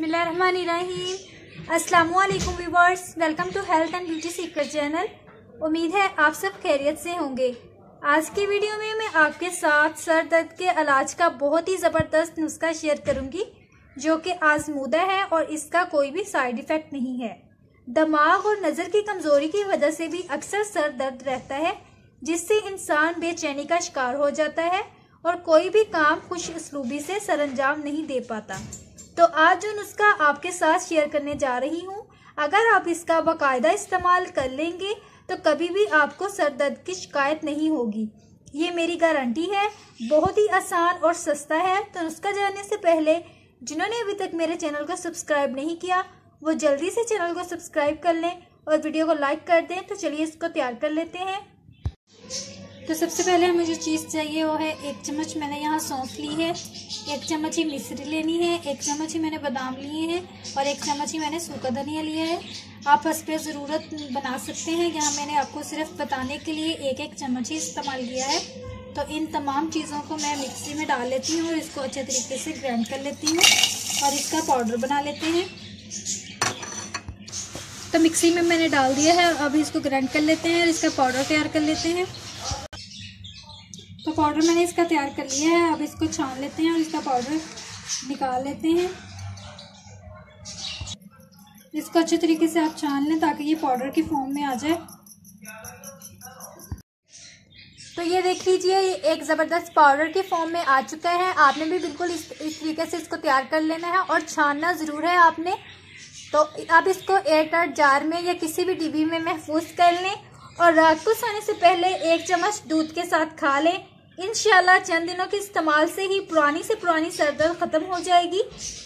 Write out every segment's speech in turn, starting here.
बिस्मिल्लाहिर्रहमानिर्रहीम। अस्सलामुअलैकुम viewers, welcome to health and beauty secret channel. उम्मीद है आप सब खैरियत से होंगे। आज की वीडियो में मैं आपके साथ सर दर्द के इलाज का बहुत ही ज़बरदस्त नुस्खा शेयर करूंगी जो कि आजमूदा है और इसका कोई भी साइड इफ़ेक्ट नहीं है। दिमाग और नज़र की कमज़ोरी की वजह से भी अक्सर सर दर्द रहता है जिससे इंसान बेचैनी का शिकार हो जाता है और कोई भी काम खुश उसलूबी से सरअंजाम नहीं दे पाता। तो आज जो नुस्खा आपके साथ शेयर करने जा रही हूँ, अगर आप इसका बाकायदा इस्तेमाल कर लेंगे तो कभी भी आपको सर दर्द की शिकायत नहीं होगी। ये मेरी गारंटी है। बहुत ही आसान और सस्ता है। तो नुस्खा जानने से पहले जिन्होंने अभी तक मेरे चैनल को सब्सक्राइब नहीं किया वो जल्दी से चैनल को सब्सक्राइब कर लें और वीडियो को लाइक कर दें। तो चलिए इसको तैयार कर लेते हैं। तो सबसे पहले हमें जो चीज़ चाहिए वो है 1 चम्मच मैंने यहाँ सौंफ ली है, 1 चम्मच ही मिश्री लेनी है, 1 चम्मच ही मैंने बादाम लिए हैं और 1 चम्मच ही मैंने सूखा धनिया लिया है। आप इस पर ज़रूरत बना सकते हैं। यहाँ मैंने आपको सिर्फ बताने के लिए 1-1 चम्मच ही इस्तेमाल किया है। तो इन तमाम चीज़ों को मैं मिक्सी में डाल लेती हूँ और इसको अच्छे तरीके से ग्राइंड कर लेती हूँ और इसका पाउडर बना लेते हैं। तो मिक्सी में मैंने डाल दिया है, अब इसको ग्राइंड कर लेते हैं और इसका पाउडर तैयार कर लेते हैं। तो पाउडर मैंने इसका तैयार कर लिया है। अब इसको छान लेते हैं और इसका पाउडर निकाल लेते हैं। इसको अच्छे तरीके से आप छान लें ताकि ये पाउडर की फॉर्म में आ जाए। तो ये देख लीजिए, ये एक ज़बरदस्त पाउडर की फॉर्म में आ चुका है। आपने भी बिल्कुल इस तरीके से इसको तैयार कर लेना है और छानना ज़रूर है आपने। तो आप इसको एयरटाइट जार में या किसी भी डिब्बी में महफूज कर लें और रात को सोने से पहले 1 चम्मच दूध के साथ खा लें। इंशाल्लाह चंद दिनों के इस्तेमाल से ही पुरानी से पुरानी सर दर्द ख़त्म हो जाएगी।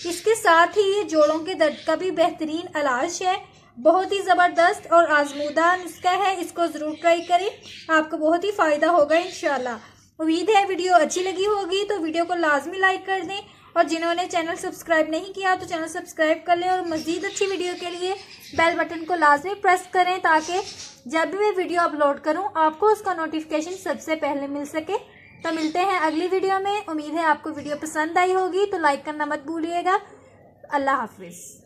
इसके साथ ही ये जोड़ों के दर्द का भी बेहतरीन इलाज है। बहुत ही ज़बरदस्त और आजमूदा नुस्खा है। इसको ज़रूर ट्राई करें, आपको बहुत ही फ़ायदा होगा इंशाल्लाह। उम्मीद है वीडियो अच्छी लगी होगी। तो वीडियो को लाजमी लाइक कर दें और जिन्होंने चैनल सब्सक्राइब नहीं किया तो चैनल सब्सक्राइब कर लें और मज़ीद अच्छी वीडियो के लिए बेल बटन को लाजमी प्रेस करें ताकि जब भी मैं वीडियो अपलोड करूं आपको उसका नोटिफिकेशन सबसे पहले मिल सके। तो मिलते हैं अगली वीडियो में। उम्मीद है आपको वीडियो पसंद आई होगी। तो लाइक करना मत भूलिएगा। अल्लाह हाफिज़।